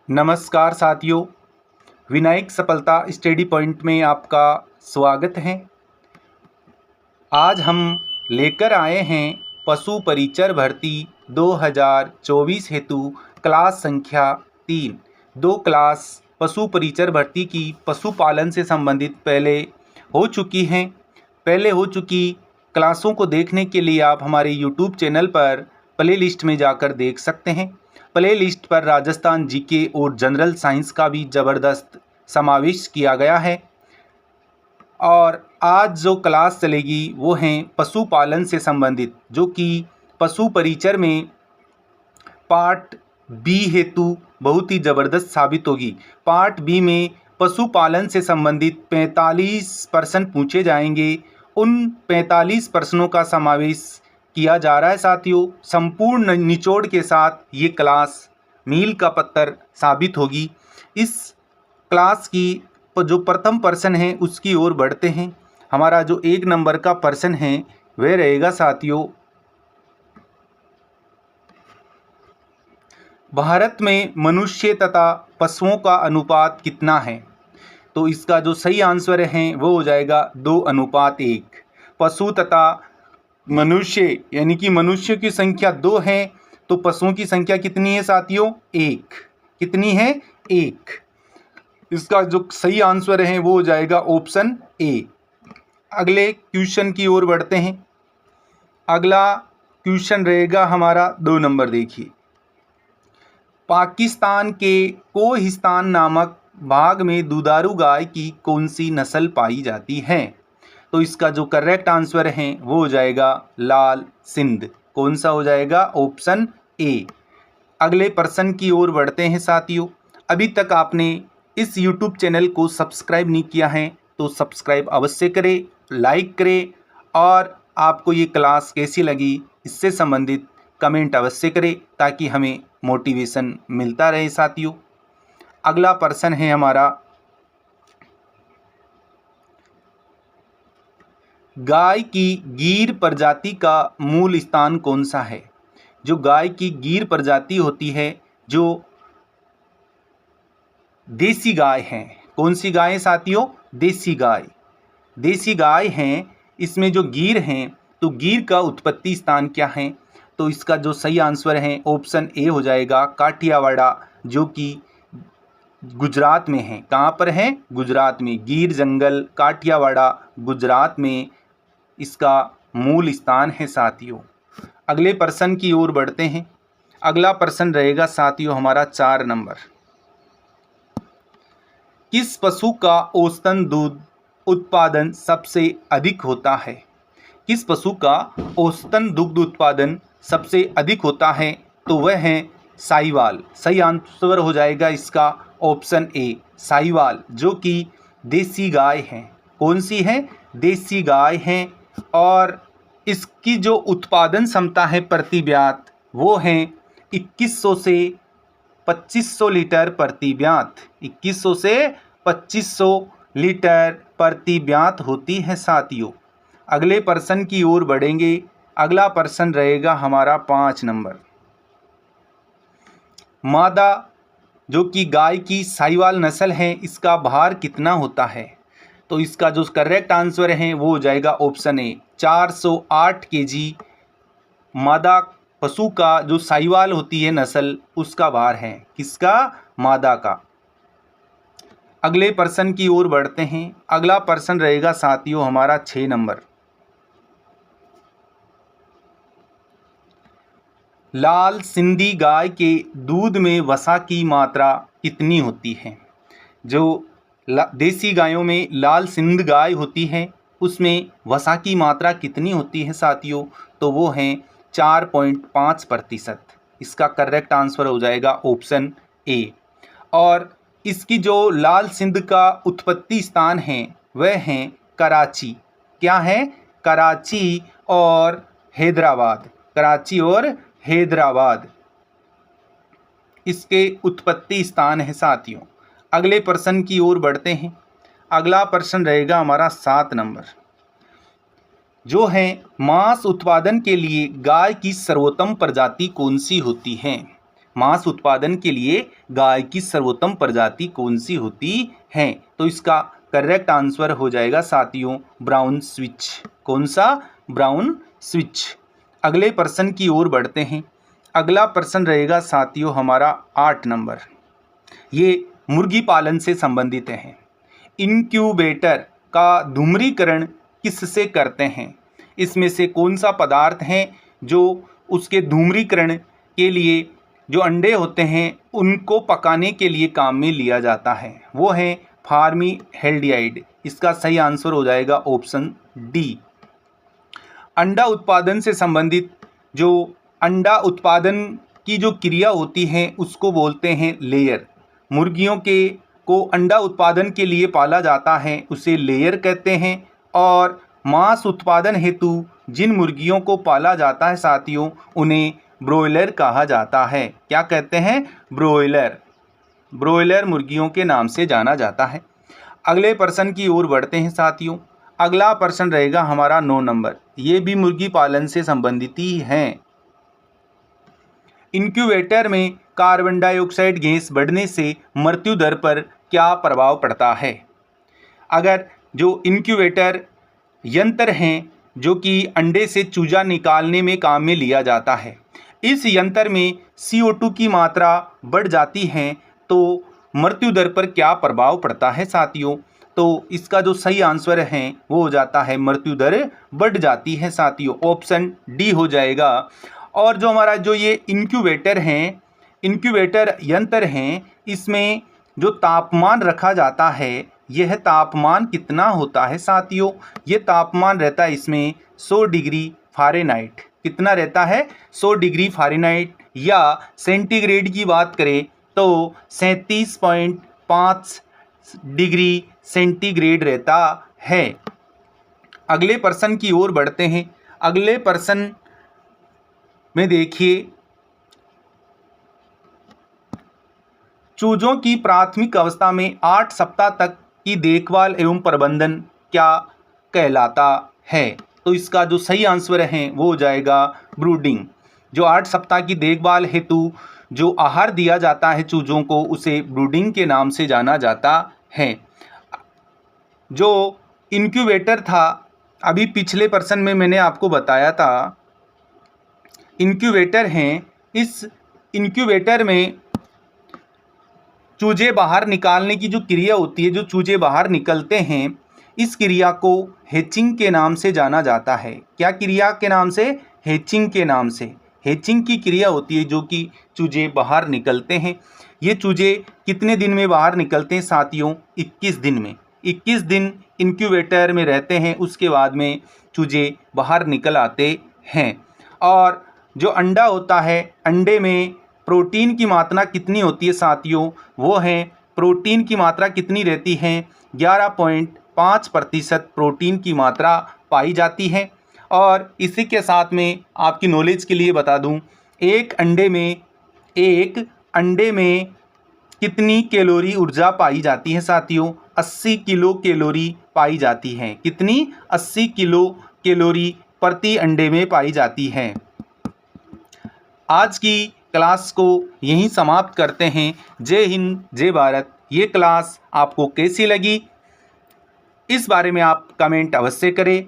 नमस्कार साथियों, विनायक सफलता स्टडी पॉइंट में आपका स्वागत है। आज हम लेकर आए हैं पशु परिचर भर्ती 2024 हेतु क्लास संख्या 3। दो क्लास पशु परिचर भर्ती की पशुपालन से संबंधित पहले हो चुकी क्लासों को देखने के लिए आप हमारे यूट्यूब चैनल पर प्ले लिस्ट में जाकर देख सकते हैं। प्ले लिस्ट पर राजस्थान जीके और जनरल साइंस का भी ज़बरदस्त समावेश किया गया है। और आज जो क्लास चलेगी वो हैं पशुपालन से संबंधित, जो कि पशु परिचर में पार्ट बी हेतु बहुत ही ज़बरदस्त साबित होगी। पार्ट बी में पशुपालन से संबंधित 45 प्रश्न पूछे जाएंगे। उन 45 प्रश्नों का समावेश किया जा रहा है साथियों। संपूर्ण निचोड़ के साथ ये क्लास मील का पत्थर साबित होगी। इस क्लास की जो प्रथम प्रश्न है उसकी ओर बढ़ते हैं। हमारा जो 1 नंबर का प्रश्न है वह रहेगा साथियों, भारत में मनुष्य तथा पशुओं का अनुपात कितना है? तो इसका जो सही आंसर है वो हो जाएगा 2:1। पशु तथा मनुष्य यानी कि मनुष्य की संख्या 2 है, तो पशुओं की संख्या कितनी है साथियों? 1। कितनी है? 1। इसका जो सही आंसर है वो हो जाएगा ऑप्शन ए। अगले क्वेश्चन की ओर बढ़ते हैं। अगला क्वेश्चन रहेगा हमारा 2 नंबर। देखिए, पाकिस्तान के कोहिस्तान नामक भाग में दुधारू गाय की कौन सी नस्ल पाई जाती है? तो इसका जो करेक्ट आंसर है वो हो जाएगा लाल सिंध। कौन सा हो जाएगा? Option A. अगले प्रश्न की ओर बढ़ते हैं साथियों। अभी तक आपने इस YouTube चैनल को सब्सक्राइब नहीं किया है तो सब्सक्राइब अवश्य करें, लाइक करें, और आपको ये क्लास कैसी लगी इससे संबंधित कमेंट अवश्य करें ताकि हमें मोटिवेशन मिलता रहे साथियों। अगला प्रश्न है हमारा, गाय की गीर प्रजाति का मूल स्थान कौन सा है? जो गाय की गीर प्रजाति होती है, जो देसी गाय हैं, कौन सी गाय है साथियों? देसी गाय। देसी गाय हैं, इसमें जो गीर हैं, तो गीर का उत्पत्ति स्थान क्या है? तो इसका जो सही आंसर है ऑप्शन ए हो जाएगा काठियावाड़ा, जो कि गुजरात में है। कहाँ पर है? गुजरात में। गीर जंगल काठियावाड़ा गुजरात में इसका मूल स्थान है साथियों। अगले प्रश्न की ओर बढ़ते हैं। अगला प्रश्न रहेगा साथियों हमारा 4 नंबर। किस पशु का औसतन दूध उत्पादन सबसे अधिक होता है? किस पशु का औसतन दुग्ध उत्पादन सबसे अधिक होता है? तो वह है साहीवाल। सही आंसर हो जाएगा इसका ऑप्शन ए, साहीवाल, जो कि देसी गाय है। कौन सी है? देसी गाय है। और इसकी जो उत्पादन क्षमता है प्रति ब्यात वो है 2100 से 2500 लीटर प्रति ब्यात। 2100 से 2500 लीटर प्रति ब्यात होती है साथियों। अगले प्रश्न की ओर बढ़ेंगे। अगला प्रश्न रहेगा हमारा 5 नंबर। मादा जो कि गाय की साहीवाल नस्ल है, इसका भार कितना होता है? तो इसका जो करेक्ट आंसर है वो हो जाएगा ऑप्शन ए, 408 केजी मादा पशु का जो साहीवाल होती है नस्ल उसका भार है। किसका? मादा का। अगले प्रश्न की ओर बढ़ते हैं। अगला प्रश्न रहेगा साथियों हमारा 6 नंबर। लाल सिंधी गाय के दूध में वसा की मात्रा कितनी होती है? जो देसी गायों में लाल सिंध गाय होती है उसमें वसा की मात्रा कितनी होती है साथियों? तो वो है 4.5%। इसका करेक्ट आंसर हो जाएगा ऑप्शन ए। और इसकी जो लाल सिंध का उत्पत्ति स्थान है वह है कराची। क्या है? कराची और हैदराबाद। कराची और हैदराबाद इसके उत्पत्ति स्थान है साथियों। अगले प्रश्न की ओर बढ़ते हैं। अगला प्रश्न रहेगा हमारा 7 नंबर, जो है मांस उत्पादन के लिए गाय की सर्वोत्तम प्रजाति कौन सी होती है? मांस उत्पादन के लिए गाय की सर्वोत्तम प्रजाति कौन सी होती है? तो इसका करेक्ट आंसर हो जाएगा साथियों ब्राउन स्विच। कौन सा? Brown switch. अगले प्रश्न की ओर बढ़ते हैं। अगला प्रश्न रहेगा साथियों हमारा 8 नंबर। ये मुर्गी पालन से संबंधित है। इनक्यूबेटर का धूम्रीकरण किससे करते हैं? इसमें से कौन सा पदार्थ है जो उसके धूम्रीकरण के लिए जो अंडे होते हैं उनको पकाने के लिए काम में लिया जाता है? वो है फॉर्मल्डिहाइड। इसका सही आंसर हो जाएगा ऑप्शन डी। अंडा उत्पादन से संबंधित जो अंडा उत्पादन की जो क्रिया होती है उसको बोलते हैं लेयर। मुर्गियों को अंडा उत्पादन के लिए पाला जाता है उसे लेयर कहते हैं। और मांस उत्पादन हेतु जिन मुर्गियों को पाला जाता है साथियों उन्हें ब्रोयलर कहा जाता है। क्या कहते हैं? ब्रोयलर। ब्रोयलर मुर्गियों के नाम से जाना जाता है। अगले प्रश्न की ओर बढ़ते हैं साथियों। अगला प्रश्न रहेगा हमारा 9 नंबर। ये भी मुर्गी पालन से संबंधित ही है। इंक्यूबेटर में कार्बन डाइऑक्साइड गैस बढ़ने से मृत्यु दर पर क्या प्रभाव पड़ता है? अगर जो इंक्यूबेटर यंत्र हैं जो कि अंडे से चूजा निकालने में काम में लिया जाता है, इस यंत्र में CO2 की मात्रा बढ़ जाती है तो मृत्यु दर पर क्या प्रभाव पड़ता है साथियों? तो इसका जो सही आंसर है वो हो जाता है मृत्यु दर बढ़ जाती है साथियों। ऑप्शन डी हो जाएगा। और जो हमारा जो ये इंक्यूबेटर हैं, इंक्यूबेटर यंत्र हैं, इसमें जो तापमान रखा जाता है यह तापमान कितना होता है साथियों? ये तापमान रहता है इसमें 100 डिग्री फ़ारेनहाइट। कितना रहता है? 100 डिग्री फ़ारेनहाइट। या सेंटीग्रेड की बात करें तो 37.5 डिग्री सेंटीग्रेड रहता है। अगले प्रश्न की ओर बढ़ते हैं। अगले प्रश्न में देखिए, चूजों की प्राथमिक अवस्था में 8 सप्ताह तक की देखभाल एवं प्रबंधन क्या कहलाता है? तो इसका जो सही आंसर है वो हो जाएगा ब्रूडिंग। जो 8 सप्ताह की देखभाल हेतु जो आहार दिया जाता है चूजों को उसे ब्रूडिंग के नाम से जाना जाता है। जो इंक्यूबेटर था, अभी पिछले प्रश्न में मैंने आपको बताया था इंक्यूबेटर हैं। इस इंक्यूबेटर में चूजे बाहर निकालने की जो क्रिया होती है, जो चूजे बाहर निकलते हैं, इस क्रिया को हैचिंग के नाम से जाना जाता है। क्या क्रिया के नाम से? हैचिंग के नाम से। हैचिंग की क्रिया होती है जो कि चूजे बाहर निकलते हैं। ये चूजे कितने दिन में बाहर निकलते हैं साथियों? 21 दिन में। 21 दिन इंक्यूबेटर में रहते हैं, उसके बाद में चूजे बाहर निकल आते हैं। और जो अंडा होता है, अंडे में प्रोटीन की मात्रा कितनी होती है साथियों? वो है प्रोटीन की मात्रा कितनी रहती है? 11.5% प्रोटीन की मात्रा पाई जाती है। और इसी के साथ में आपकी नॉलेज के लिए बता दूं, एक अंडे में कितनी कैलोरी ऊर्जा पाई जाती है साथियों? 80 किलो कैलोरी पाई जाती है। कितनी? 80 किलो कैलोरी प्रति अंडे में पाई जाती है। आज की क्लास को यहीं समाप्त करते हैं। जय हिंद, जय भारत। ये क्लास आपको कैसी लगी इस बारे में आप कमेंट अवश्य करें।